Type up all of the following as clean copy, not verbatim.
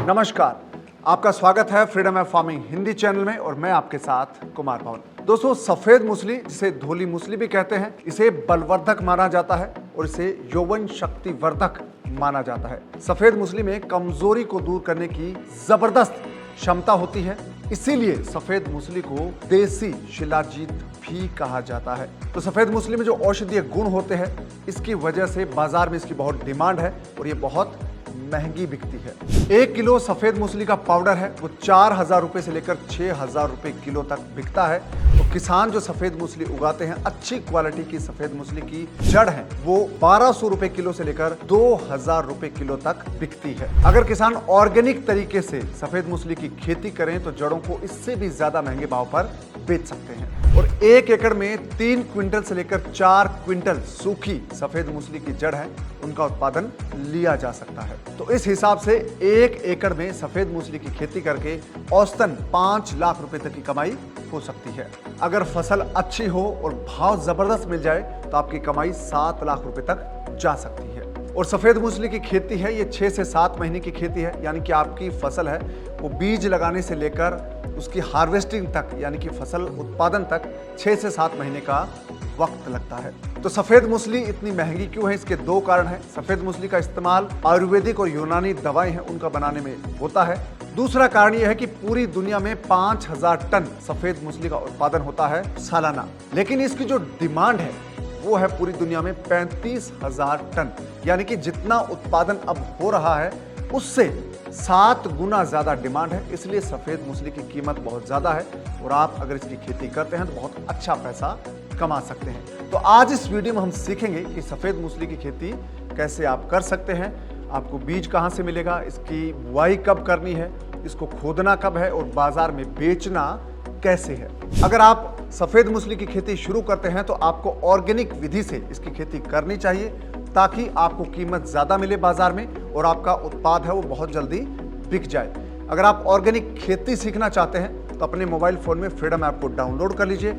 नमस्कार, आपका स्वागत है freedom of farming Hindi channel में और मैं आपके साथ कुमार पवन। दोस्तों, सफेद मूसली जिसे धोली मूसली भी कहते हैं, इसे बलवर्धक माना जाता है और इसे यौवन शक्तिवर्धक माना जाता है। सफेद मूसली में कमजोरी को दूर करने की जबरदस्त क्षमता होती है, इसीलिए सफेद मूसली को देसी शिलाजीत भी कहा जाता है। तो सफेद मूसली में जो औषधीय गुण होते हैं, इसकी वजह से बाजार में इसकी बहुत डिमांड है और ये बहुत महंगी बिकती है। 1 किलो सफेद मूसली का पाउडर है वो 4,000 रुपए से लेकर 6,000 रुपए किलो तक बिकता है। तो किसान जो सफेद मूसली उगाते हैं, अच्छी क्वालिटी की सफेद मूसली की जड़ है वो 1,200 रुपए किलो से लेकर 2,000 रुपए किलो तक बिकती है। अगर किसान ऑर्गेनिक तरीके से सफेद मूसली की खेती करें तो जड़ों को इससे भी ज्यादा महंगे भाव पर बेच सकते हैं और 1 एकड़ में 3 क्विंटल से लेकर 4 क्विंटल सूखी सफेद मूसली की जड़ है, उनका उत्पादन लिया जा सकता है। तो इस हिसाब से 1 एकड़ में सफेद मूसली की खेती करके औसतन 5 लाख रुपए तक की कमाई हो सकती है। अगर फसल अच्छी हो और भाव जबरदस्त मिल जाए तो आपकी कमाई 7 लाख रुपए तक जा सकती है। और सफेद मूसली की खेती है ये 6 से 7 महीने की खेती है, यानी कि आपकी फसल है वो बीज लगाने से लेकर उसकी हार्वेस्टिंग तक यानी कि फसल उत्पादन तक 6 से 7 महीने का वक्त लगता है। तो सफेद मूसली इतनी महंगी क्यों है? इसके 2 कारण हैं। सफेद मूसली का इस्तेमाल आयुर्वेदिक और यूनानी दवाएं हैं उनका बनाने में होता है। दूसरा कारण यह है कि पूरी दुनिया में 5,000 टन सफेद मूसली का उत्पादन होता है सालाना, लेकिन इसकी जो डिमांड है वो है पूरी दुनिया में 35,000 टन, यानी कि जितना उत्पादन अब हो रहा है उससे 7 गुना ज्यादा डिमांड है। इसलिए सफेद मूसली की कीमत बहुत ज्यादा है और आप अगर इसकी खेती करते हैं तो बहुत अच्छा पैसा कमा सकते हैं। तो आज इस वीडियो में हम सीखेंगे कि सफेद मूसली की खेती कैसे आप कर सकते हैं, आपको बीज कहां से मिलेगा, इसकी बुआई कब करनी है, इसको खोदना कब है और बाजार में बेचना कैसे है। अगर आप सफेद मूसली की खेती शुरू करते हैं तो आपको ऑर्गेनिक विधि से इसकी खेती करनी चाहिए ताकि आपको कीमत ज्यादा मिले बाजार में और आपका उत्पाद है वो बहुत जल्दी बिक जाए। अगर आप ऑर्गेनिक खेती सीखना चाहते हैं तो अपने मोबाइल फोन में फ्रीडम ऐप को डाउनलोड कर लीजिए,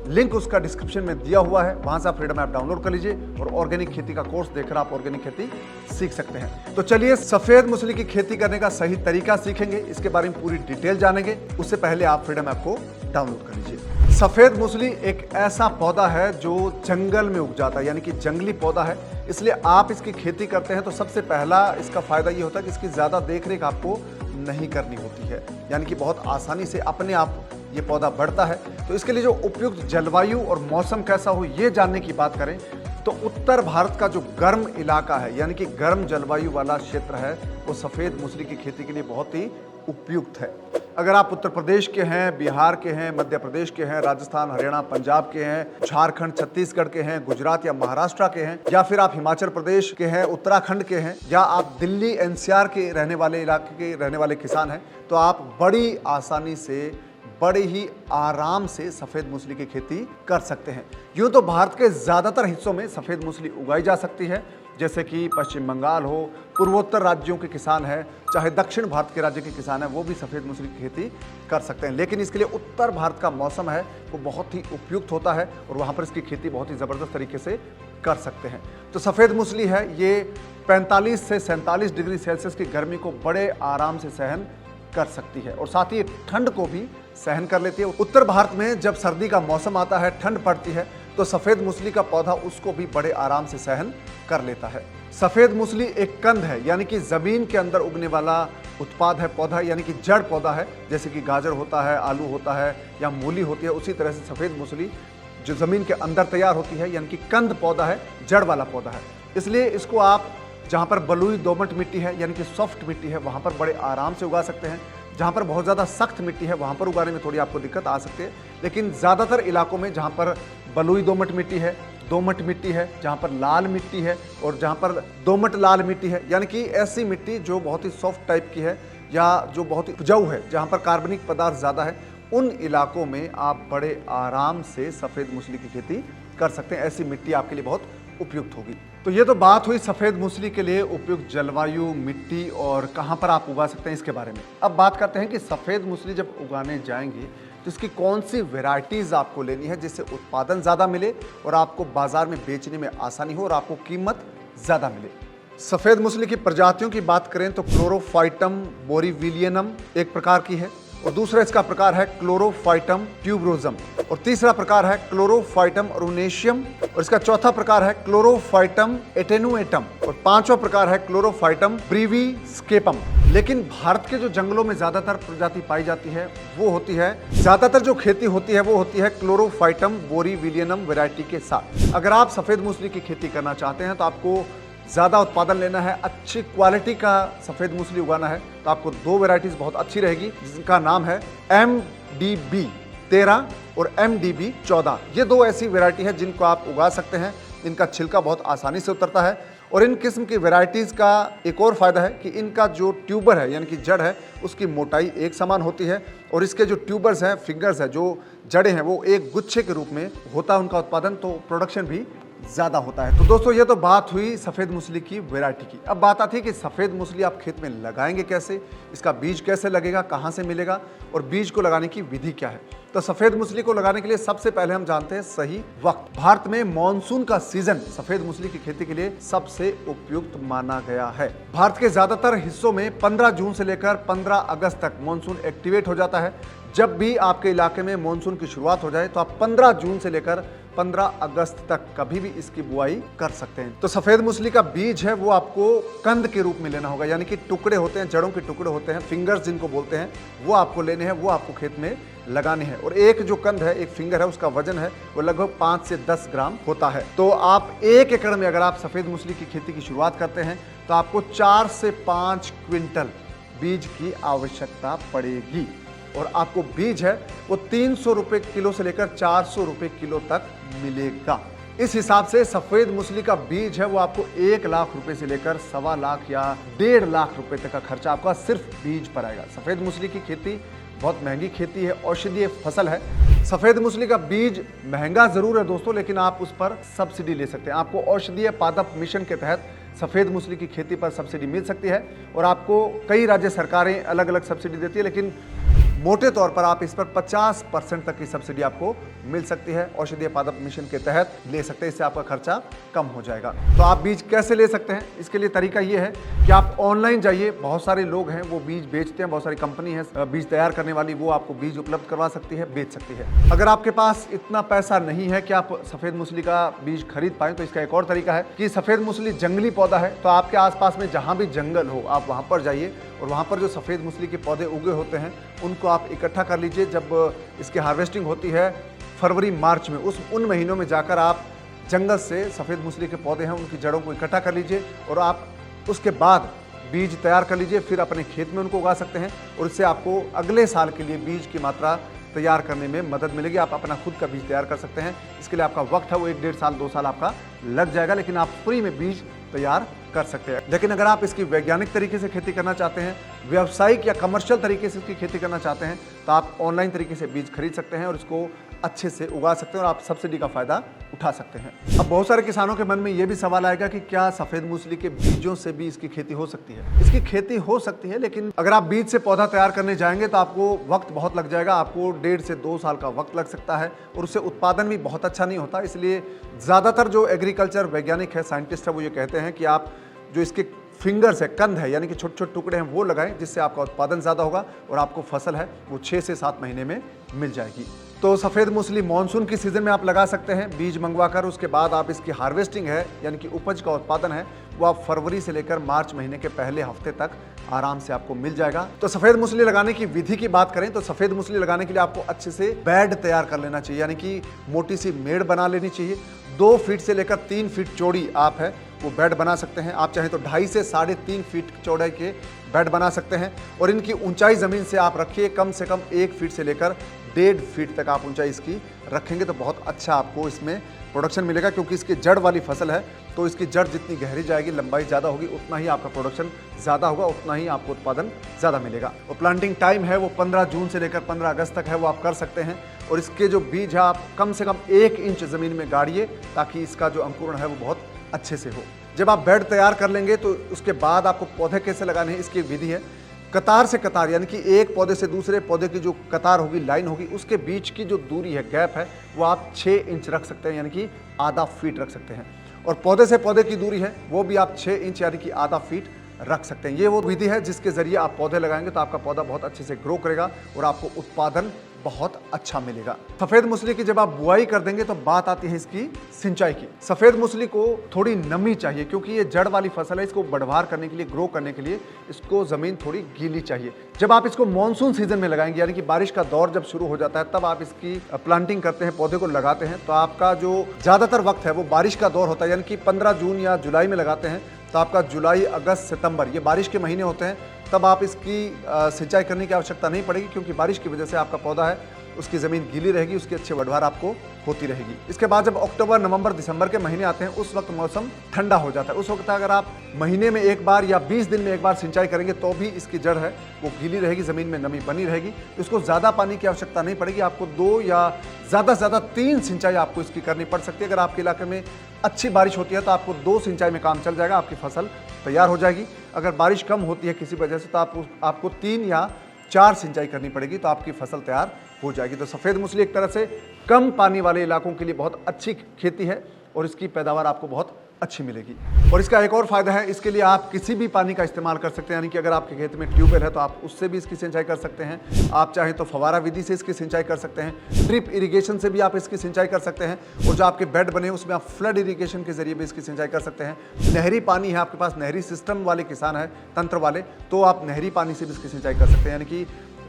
लिंक उसका डिस्क्रिप्शन में दिया हुआ है, वहां से आप फ्रीडम ऐप डाउनलोड कर लीजिए और ऑर्गेनिक खेती का कोर्स देखकर आप ऑर्गेनिक खेती सीख सकते हैं। तो चलिए सफेद मूसली की खेती करने का सही तरीका सीखेंगे, इसके बारे में पूरी डिटेल जानेंगे। उससे पहले आप फ्रीडम ऐप को डाउनलोड कर लीजिए। सफेद मूसली एक ऐसा पौधा है जो जंगल में उग जाता है, यानी कि जंगली पौधा है, इसलिए आप इसकी खेती करते हैं तो सबसे पहला इसका फायदा ये होता है कि इसकी ज्यादा देखरेख आपको नहीं करनी होती है, यानी कि बहुत आसानी से अपने आप ये पौधा बढ़ता है। तो इसके लिए जो उपयुक्त जलवायु और मौसम कैसा हो ये जानने की बात करें तो उत्तर भारत का जो गर्म इलाका है, यानी कि गर्म जलवायु वाला क्षेत्र है, वो सफेद मूसली की खेती के लिए बहुत ही उपयुक्त है। अगर आप उत्तर प्रदेश के हैं, बिहार के हैं, मध्य प्रदेश के हैं, राजस्थान, हरियाणा, पंजाब के हैं, झारखंड, छत्तीसगढ़ के हैं, गुजरात या महाराष्ट्र के हैं, या फिर आप हिमाचल प्रदेश के हैं, उत्तराखंड के हैं, या आप दिल्ली एनसीआर के रहने वाले इलाके के रहने वाले किसान हैं, तो आप बड़ी आसानी से बड़े ही आराम से सफेद मूसली की खेती कर सकते हैं। यूं तो भारत के ज्यादातर हिस्सों में सफेद मूसली उगाई जा सकती है, जैसे कि पश्चिम बंगाल हो, पूर्वोत्तर राज्यों के किसान हैं, चाहे दक्षिण भारत के राज्य के किसान हैं, वो भी सफेद मूसली की खेती कर सकते हैं। लेकिन इसके लिए उत्तर भारत का मौसम है वो बहुत ही उपयुक्त होता है और वहाँ पर इसकी खेती बहुत ही ज़बरदस्त तरीके से कर सकते हैं। तो सफ़ेद मूसली है ये 45 से 47 डिग्री सेल्सियस की गर्मी को बड़े आराम से सहन कर सकती है और साथ ही ठंड को भी सहन कर लेती है। उत्तर भारत में जब सर्दी का मौसम आता है, ठंड पड़ती है, तो सफेद मूसली का पौधा उसको भी बड़े आराम से सहन कर लेता है। सफेद मूसली एक कंद है, यानी कि जमीन के अंदर उगने वाला उत्पाद है, पौधा यानी कि जड़ पौधा है। जैसे कि गाजर होता है, आलू होता है या मूली होती है, उसी तरह से सफेद मूसली जो जमीन के अंदर तैयार होती है, यानी कि कंद पौधा है, जड़ वाला पौधा है। इसलिए इसको आप जहाँ पर बलुई दोमट मिट्टी है यानी कि सॉफ्ट मिट्टी है वहाँ पर बड़े आराम से उगा सकते हैं। जहाँ पर बहुत ज़्यादा सख्त मिट्टी है वहाँ पर उगाने में थोड़ी आपको दिक्कत आ सकती है, लेकिन ज़्यादातर इलाकों में जहाँ पर बलुई दोमट मिट्टी है, दोमट मिट्टी है, जहाँ पर लाल मिट्टी है और जहाँ पर दोमट लाल मिट्टी है, यानी कि ऐसी मिट्टी जो बहुत ही सॉफ्ट टाइप की है या जो बहुत ही उपजाऊ है, जहाँ पर कार्बनिक पदार्थ ज़्यादा है, उन इलाकों में आप बड़े आराम से सफ़ेद मूसली की खेती कर सकते हैं। ऐसी मिट्टी आपके लिए बहुत उपयुक्त होगी। तो ये तो बात हुई सफेद मूसली के लिए उपयुक्त जलवायु, मिट्टी और कहां पर आप उगा सकते हैं इसके बारे में। अब बात करते हैं कि सफेद मूसली जब उगाने जाएंगे तो इसकी कौन सी वेराइटीज आपको लेनी है जिससे उत्पादन ज्यादा मिले और आपको बाजार में बेचने में आसानी हो और आपको कीमत ज्यादा मिले। सफेद मूसली की प्रजातियों की बात करें तो क्लोरोफाइटम बोरीविलियनम एक प्रकार की है, और दूसरा इसका प्रकार है क्लोरोफाइटम ट्यूबरोजम, और तीसरा प्रकार है क्लोरोफाइटम अरुनेशियम, और इसका चौथा प्रकार है क्लोरोफाइटम एटेनुएटम, और पांचवा प्रकार है क्लोरोफाइटम ब्रीवीस्केपम। लेकिन भारत के जो जंगलों में ज्यादातर प्रजाति पाई जाती है वो होती है, ज्यादातर जो खेती होती है वो होती है क्लोरोफाइटम बोरीविलियनम वैरायटी के साथ। अगर आप सफेद मूसली की खेती करना चाहते हैं तो आपको ज़्यादा उत्पादन लेना है, अच्छी क्वालिटी का सफ़ेद मूसली उगाना है, तो आपको दो वैरायटीज़ बहुत अच्छी रहेगी, जिनका नाम है MDB 13 और MDB 14। ये दो ऐसी वैरायटी है जिनको आप उगा सकते हैं। इनका छिलका बहुत आसानी से उतरता है, और इन किस्म की वैरायटीज़ का एक और फ़ायदा है कि इनका जो ट्यूबर है यानी कि जड़ है उसकी मोटाई एक समान होती है, और इसके जो ट्यूबर्स हैं, फिंगर्स हैं, जो जड़ें हैं, वो एक गुच्छे के रूप में होता है उनका उत्पादन, तो प्रोडक्शन भी ज़्यादा होता है। तो दोस्तों ये तो बात हुई सफ़ेद मूसली की वैरायटी की। अब बात आती है कि सफ़ेद मूसली आप खेत में लगाएंगे कैसे, इसका बीज कैसे लगेगा, कहाँ से मिलेगा, और बीज को लगाने की विधि क्या है। तो सफ़ेद मूसली को लगाने के लिए सबसे पहले हम जानते हैं सही वक्त। भारत में मॉनसून का सीजन सफ़ेद मूसली की खेती के लिए सबसे उपयुक्त माना गया है। भारत के ज़्यादातर हिस्सों में 15 जून से लेकर 15 अगस्त तक मॉनसून एक्टिवेट हो जाता है। जब भी आपके इलाके में मॉनसून की शुरुआत हो जाए तो आप 15 जून से लेकर 15 अगस्त तक कभी भी इसकी बुआई कर सकते हैं। तो सफेद मूसली का बीज है वो आपको कंद के रूप में लेना होगा, यानी कि टुकड़े होते हैं, जड़ों के टुकड़े होते हैं, फिंगर्स जिनको बोलते हैं, वो आपको लेने हैं, वो आपको खेत में लगाने हैं। और एक जो कंद है, एक फिंगर है, उसका वजन है वो लगभग 5 से 10 ग्राम होता है। तो आप 1 एकड़ में अगर आप सफेद मूसली की खेती की शुरुआत करते हैं तो आपको 4 से 5 क्विंटल बीज की आवश्यकता पड़ेगी, और आपको बीज है वो 300 रुपए किलो से लेकर 400 रुपए किलो तक मिलेगा। इस हिसाब से सफेद मूसली का बीज है वो आपको 1 लाख रुपए से लेकर 1.25 लाख या 1.5 लाख रुपए तक का खर्चा आपका सिर्फ बीज पर आएगा। सफेद मूसली की खेती बहुत महंगी खेती है, औषधीय फसल है। सफेद मूसली का बीज महंगा जरूर है दोस्तों, लेकिन आप उस पर सब्सिडी ले सकते हैं। आपको औषधीय पादप मिशन के तहत सफेद मूसली की खेती पर सब्सिडी मिल सकती है, और आपको कई राज्य सरकारें अलग अलग सब्सिडी देती है, लेकिन मोटे तौर पर आप इस पर 50% तक की सब्सिडी आपको मिल सकती है। औषधीय पादप मिशन के तहत ले सकते हैं, इससे आपका खर्चा कम हो जाएगा। तो आप बीज कैसे ले सकते हैं, इसके लिए तरीका ये है कि आप ऑनलाइन जाइए, बहुत सारे लोग हैं वो बीज बेचते हैं, बहुत सारी कंपनी है बीज तैयार करने वाली, वो आपको बीज उपलब्ध करवा सकती है, बेच सकती है। अगर आपके पास इतना पैसा नहीं है कि आप सफेद मूसली का बीज खरीद पाए, तो इसका एक और तरीका है कि सफेद मूसली जंगली पौधा है, तो आपके आसपास में जहां भी जंगल हो आप वहां पर जाइए, और वहां पर जो सफेद मूसली के पौधे उगे होते हैं उनको आप इकट्ठा कर लीजिए। जब इसकी हार्वेस्टिंग होती है फरवरी मार्च में, उन महीनों में जाकर आप जंगल से सफेद मूसली के पौधे हैं उनकी जड़ों को इकट्ठा कर लीजिए, और आप उसके बाद बीज तैयार कर लीजिए, फिर अपने खेत में उनको उगा सकते हैं, और इससे आपको अगले साल के लिए बीज की मात्रा तैयार करने में मदद मिलेगी। आप अपना खुद का बीज तैयार कर सकते हैं। इसके लिए आपका वक्त है वो 1-1.5 साल 2 साल आपका लग जाएगा, लेकिन आप फ्री में बीज तैयार कर सकते हैं। लेकिन अगर आप इसकी वैज्ञानिक तरीके से खेती करना चाहते हैं, व्यावसायिक या कमर्शियल तरीके से इसकी खेती करना चाहते हैं, तो आप ऑनलाइन तरीके से बीज खरीद सकते हैं और इसको अच्छे से उगा सकते हैं, और आप सब्सिडी का फायदा उठा सकते हैं। अब बहुत सारे किसानों के मन में ये भी सवाल आएगा कि क्या सफेद मूसली के बीजों से भी इसकी खेती हो सकती है। इसकी खेती हो सकती है, लेकिन अगर आप बीज से पौधा तैयार करने जाएंगे तो आपको वक्त बहुत लग जाएगा, आपको 1.5 से 2 साल का वक्त लग सकता है, और उससे उत्पादन भी बहुत अच्छा नहीं होता। इसलिए ज़्यादातर जो एग्रीकल्चर वैज्ञानिक है, साइंटिस्ट है, वो ये कहते हैं कि आप जो इसके फिंगर्स है, कंद है, यानी कि छोटे छोटे टुकड़े हैं, वो लगाएं, जिससे आपका उत्पादन ज़्यादा होगा और आपको फसल है वो 6 से 7 महीने में मिल जाएगी। तो सफ़ेद मूसली मानसून की सीज़न में आप लगा सकते हैं बीज मंगवा कर। उसके बाद आप इसकी हार्वेस्टिंग है, यानी कि उपज का उत्पादन है, वो आप फरवरी से लेकर मार्च महीने के पहले हफ्ते तक आराम से आपको मिल जाएगा। तो सफ़ेद मूसली लगाने की विधि की बात करें तो सफ़ेद मूसली लगाने के लिए आपको अच्छे से बेड तैयार कर लेना चाहिए, यानी कि मोटी सी मेड़ बना लेनी चाहिए। 2 फीट से लेकर 3 फीट चौड़ी आप है वो बेड बना सकते हैं। आप चाहें तो 2.5 से 3.5 फीट चौड़ाई के बेड बना सकते हैं, और इनकी ऊंचाई ज़मीन से आप रखिए कम से कम 1 फीट से लेकर 1.5 फीट तक आप ऊंचाई इसकी रखेंगे तो बहुत अच्छा आपको इसमें प्रोडक्शन मिलेगा। क्योंकि इसकी जड़ वाली फसल है, तो इसकी जड़ जितनी गहरी जाएगी, लंबाई ज़्यादा होगी, उतना ही आपका प्रोडक्शन ज़्यादा होगा, उतना ही आपको उत्पादन ज़्यादा मिलेगा। और प्लांटिंग टाइम है वो 15 जून से लेकर 15 अगस्त तक है, वो आप कर सकते हैं। और इसके जो बीज है आप कम से कम 1 इंच ज़मीन में गाड़िए, ताकि इसका जो अंकुरण है वो बहुत अच्छे से हो। जब आप बेड तैयार कर लेंगे तो उसके बाद आपको पौधे कैसे लगाने हैं, इसकी विधि है कतार से कतार, यानी कि एक पौधे से दूसरे पौधे की जो कतार होगी, लाइन होगी, उसके बीच की जो दूरी है, गैप है, वो आप 6 इंच रख सकते हैं, यानी कि आधा फीट रख सकते हैं। और पौधे से पौधे की दूरी है वो भी आप 6 इंच यानी कि आधा फीट रख सकते हैं। ये वो विधि है जिसके जरिए आप पौधे लगाएंगे तो आपका पौधा बहुत अच्छे से ग्रो करेगा और आपको उत्पादन बहुत अच्छा मिलेगा। सफेद मूसली की जब आप बुआई कर देंगे तो बात आती है इसकी सिंचाई की। सफेद मूसली को थोड़ी नमी चाहिए क्योंकि ये जड़ वाली फसल है, इसको बढ़वार करने के लिए, ग्रो करने के लिए इसको जमीन थोड़ी गीली चाहिए। जब आप इसको मानसून सीजन में लगाएंगे यानी कि बारिश का दौर जब शुरू हो जाता है तब आप इसकी प्लांटिंग करते हैं, पौधे को लगाते हैं, तो आपका जो ज्यादातर वक्त है वो बारिश का दौर होता है, यानी कि 15 जून या जुलाई में लगाते हैं तो आपका जुलाई, अगस्त, सितंबर ये बारिश के महीने होते हैं। तब आप इसकी सिंचाई करने की आवश्यकता नहीं पड़ेगी क्योंकि बारिश की वजह से आपका पौधा है उसकी ज़मीन गीली रहेगी, उसकी अच्छी बढ़वार आपको होती रहेगी। इसके बाद जब अक्टूबर, नवंबर, दिसंबर के महीने आते हैं उस वक्त मौसम ठंडा हो जाता है। उस वक्त अगर आप महीने में एक बार या 20 दिन में एक बार सिंचाई करेंगे तो भी इसकी जड़ है वो गीली रहेगी, ज़मीन में नमी बनी रहेगी। इसको ज़्यादा पानी की आवश्यकता नहीं पड़ेगी, आपको 2 या ज़्यादा से ज़्यादा 3 सिंचाई आपको इसकी करनी पड़ सकती है। अगर आपके इलाके में अच्छी बारिश होती है तो आपको 2 सिंचाई में काम चल जाएगा, आपकी फसल तैयार हो जाएगी। अगर बारिश कम होती है किसी वजह से तो आपको 3 या 4 सिंचाई करनी पड़ेगी तो आपकी फसल तैयार हो जाएगी। तो सफ़ेद मूसली एक तरह से कम पानी वाले इलाकों के लिए बहुत अच्छी खेती है और इसकी पैदावार आपको बहुत अच्छी मिलेगी। और इसका एक और फायदा है, इसके लिए आप किसी भी पानी का इस्तेमाल कर सकते हैं, यानी कि अगर आपके खेत में ट्यूबवेल है तो आप उससे भी इसकी सिंचाई कर सकते हैं। आप चाहें तो फवारा विधि से इसकी सिंचाई कर सकते हैं, ड्रिप इरिगेशन से भी आप इसकी सिंचाई कर सकते हैं, और जो आपके बेड बने उसमें आप फ्लड इरिगेशन के जरिए भी इसकी सिंचाई कर सकते हैं। नहरी पानी है, आपके पास नहरी सिस्टम वाले किसान है, तंत्र वाले, तो आप नहरी पानी से भी इसकी सिंचाई कर सकते हैं, यानी कि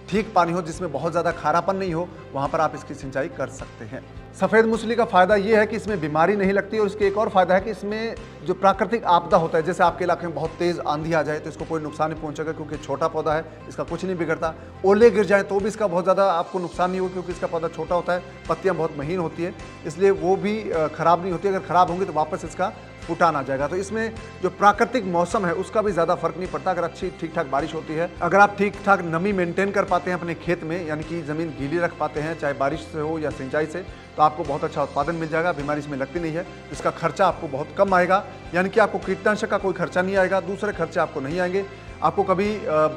ठीक पानी हो जिसमें बहुत ज़्यादा खारापन नहीं हो, वहाँ पर आप इसकी सिंचाई कर सकते हैं। सफ़ेद मूसली का फ़ायदा ये है कि इसमें बीमारी नहीं लगती, और इसके एक और फ़ायदा है कि इसमें जो प्राकृतिक आपदा होता है, जैसे आपके इलाके में बहुत तेज़ आंधी आ जाए तो इसको कोई नुकसान नहीं पहुंचेगा क्योंकि छोटा पौधा है, इसका कुछ नहीं बिगड़ता। ओले गिर जाए तो भी इसका बहुत ज़्यादा आपको नुकसान नहीं होगा क्योंकि इसका पौधा छोटा होता है, पत्तियाँ बहुत महीन होती है, इसलिए वो भी ख़राब नहीं होती। अगर ख़राब होंगी तो वापस इसका फुटान आ जाएगा। तो इसमें जो प्राकृतिक मौसम है उसका भी ज़्यादा फर्क नहीं पड़ता। अगर अच्छी ठीक ठाक बारिश होती है, अगर आप ठीक ठाक नमी मेंटेन कर पाते हैं अपने खेत में, यानी कि ज़मीन गीली रख पाते हैं, चाहे बारिश से हो या सिंचाई से, तो आपको बहुत अच्छा उत्पादन मिल जाएगा। बीमारी इसमें लगती नहीं है, इसका खर्चा आपको बहुत कम आएगा, यानी कि आपको कीटनाशक का कोई खर्चा नहीं आएगा, दूसरे खर्चे आपको नहीं आएंगे। आपको कभी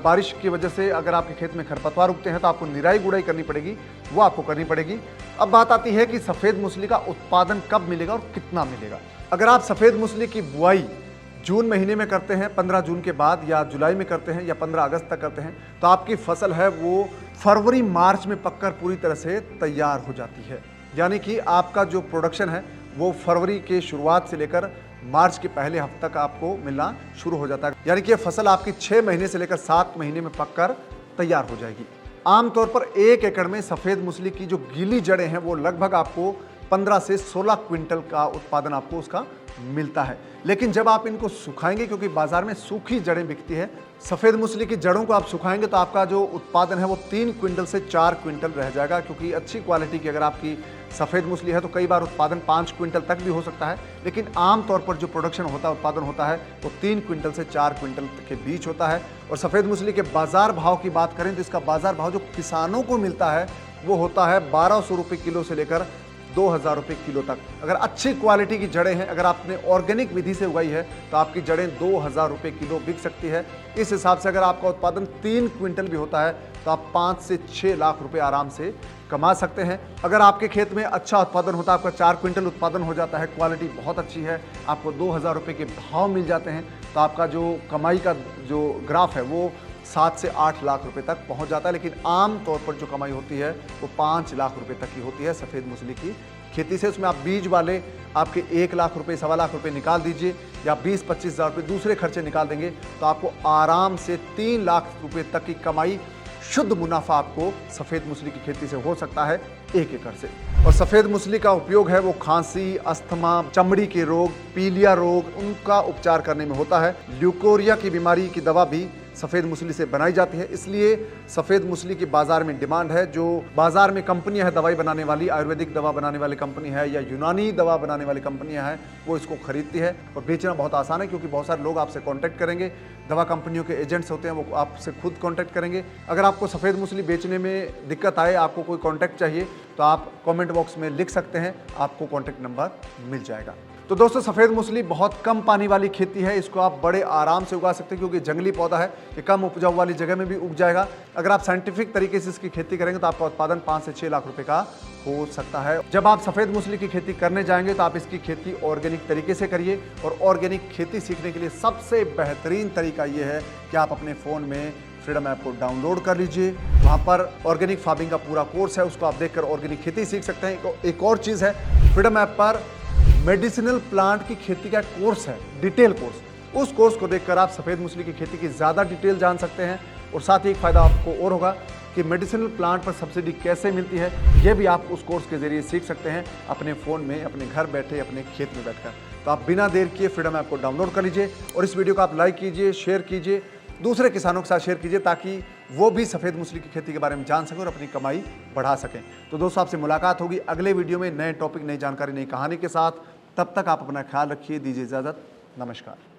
बारिश की वजह से अगर आपके खेत में खरपतवार उगते हैं तो आपको निराई गुड़ाई करनी पड़ेगी, वो आपको करनी पड़ेगी। अब बात आती है कि सफ़ेद मूसली का उत्पादन कब मिलेगा और कितना मिलेगा। अगर आप सफ़ेद मूसली की बुआई जून महीने में करते हैं, 15 जून के बाद, या जुलाई में करते हैं, या 15 अगस्त तक करते हैं, तो आपकी फसल है वो फरवरी मार्च में पककर पूरी तरह से तैयार हो जाती है। यानी कि आपका जो प्रोडक्शन है वो फरवरी के शुरुआत से लेकर मार्च के पहले हफ्ते तक आपको मिलना शुरू हो जाता है। यानी कि ये फसल आपकी 6 महीने से लेकर 7 महीने में पककर तैयार हो जाएगी। आमतौर पर 1 एकड़ में सफ़ेद मूसली की जो गीली जड़ें हैं वो लगभग आपको 15 से 16 क्विंटल का उत्पादन आपको उसका मिलता है। लेकिन जब आप इनको सुखाएंगे, क्योंकि बाजार में सूखी जड़ें बिकती है, सफ़ेद मूसली की जड़ों को आप सुखाएंगे तो आपका जो उत्पादन है वो 3 क्विंटल से 4 क्विंटल रह जाएगा। क्योंकि अच्छी क्वालिटी की अगर आपकी सफ़ेद मूसली है तो कई बार उत्पादन 5 क्विंटल तक भी हो सकता है, लेकिन आमतौर पर जो प्रोडक्शन होता है, उत्पादन होता है, वो 3 क्विंटल से 4 क्विंटल के बीच होता है। और सफ़ेद मूसली के बाज़ार भाव की बात करें तो इसका बाज़ार भाव जो किसानों को मिलता है वो होता है 1200 रुपये किलो से लेकर 2000 रुपये किलो तक। अगर अच्छी क्वालिटी की जड़ें हैं, अगर आपने ऑर्गेनिक विधि से उगाई है तो आपकी जड़ें 2000 रुपये किलो बिक सकती है। इस हिसाब से अगर आपका उत्पादन 3 क्विंटल भी होता है तो आप 5 से 6 लाख रुपए आराम से कमा सकते हैं। अगर आपके खेत में अच्छा उत्पादन होता है, आपका 4 क्विंटल उत्पादन हो जाता है, क्वालिटी बहुत अच्छी है, आपको 2000 रुपये के भाव मिल जाते हैं, तो आपका जो कमाई का जो ग्राफ है वो 7 से 8 लाख रुपए तक पहुंच जाता है। लेकिन आम तौर पर जो कमाई होती है वो 5 लाख रुपए तक की होती है सफ़ेद मूसली की खेती से। उसमें आप बीज वाले आपके 1 लाख रुपए, 1.25 लाख रुपए निकाल दीजिए, या 20-25 हज़ार रुपये दूसरे खर्चे निकाल देंगे तो आपको आराम से 3 लाख रुपए तक की कमाई, शुद्ध मुनाफा आपको सफ़ेद मूसली की खेती से हो सकता है 1 एकड़ से। और सफ़ेद मूसली का उपयोग है वो खांसी, अस्थमा, चमड़ी के रोग, पीलिया रोग, उनका उपचार करने में होता है। ल्यूकोरिया की बीमारी की दवा भी सफ़ेद मूसली से बनाई जाती है, इसलिए सफ़ेद मूसली की बाज़ार में डिमांड है। जो बाज़ार में कंपनियां हैं दवाई बनाने वाली, आयुर्वेदिक दवा बनाने वाली कंपनी है या यूनानी दवा बनाने वाली कंपनियां हैं, वो इसको खरीदती है। और बेचना बहुत आसान है क्योंकि बहुत सारे लोग आपसे कांटेक्ट करेंगे, दवा कंपनियों के एजेंट्स होते हैं, वो आपसे खुद कांटेक्ट करेंगे। अगर आपको सफ़ेद मूसली बेचने में दिक्कत आए, आपको कोई कांटेक्ट चाहिए, तो आप कमेंट बॉक्स में लिख सकते हैं, आपको कांटेक्ट नंबर मिल जाएगा। तो दोस्तों सफ़ेद मूसली बहुत कम पानी वाली खेती है, इसको आप बड़े आराम से उगा सकते हैं क्योंकि जंगली पौधा है, ये कम उपजाऊ वाली जगह में भी उग जाएगा। अगर आप साइंटिफिक तरीके से इसकी खेती करेंगे तो आपका उत्पादन 5 से 6 लाख रुपए का हो सकता है। जब आप सफ़ेद मूसली की खेती करने जाएंगे तो आप इसकी खेती ऑर्गेनिक तरीके से करिए, और ऑर्गेनिक खेती सीखने के लिए सबसे बेहतरीन तरीका ये है कि आप अपने फ़ोन में फ्रीडम ऐप को डाउनलोड कर लीजिए। वहाँ पर ऑर्गेनिक फार्मिंग का पूरा कोर्स है, उसको आप देखकर ऑर्गेनिक खेती सीख सकते हैं। एक और चीज़ है, फ्रीडम ऐप पर मेडिसिनल प्लांट की खेती का कोर्स है, डिटेल कोर्स। उस कोर्स को देखकर आप सफ़ेद मूसली की खेती की ज़्यादा डिटेल जान सकते हैं। और साथ ही एक फ़ायदा आपको और होगा कि मेडिसिनल प्लांट पर सब्सिडी कैसे मिलती है, यह भी आप उस कोर्स के जरिए सीख सकते हैं अपने फ़ोन में, अपने घर बैठे, अपने खेत में बैठकर। तो आप बिना देर किए फ्रीडम ऐप को डाउनलोड कर लीजिए और इस वीडियो को आप लाइक कीजिए, शेयर कीजिए, दूसरे किसानों के साथ शेयर कीजिए ताकि वो भी सफ़ेद मूसली की खेती के बारे में जान सकें और अपनी कमाई बढ़ा सकें। तो दोस्तों आपसे मुलाकात होगी अगले वीडियो में नए टॉपिक, नई जानकारी, नई कहानी के साथ। तब तक आप अपना ख्याल रखिए, दीजिए इजाज़त, नमस्कार।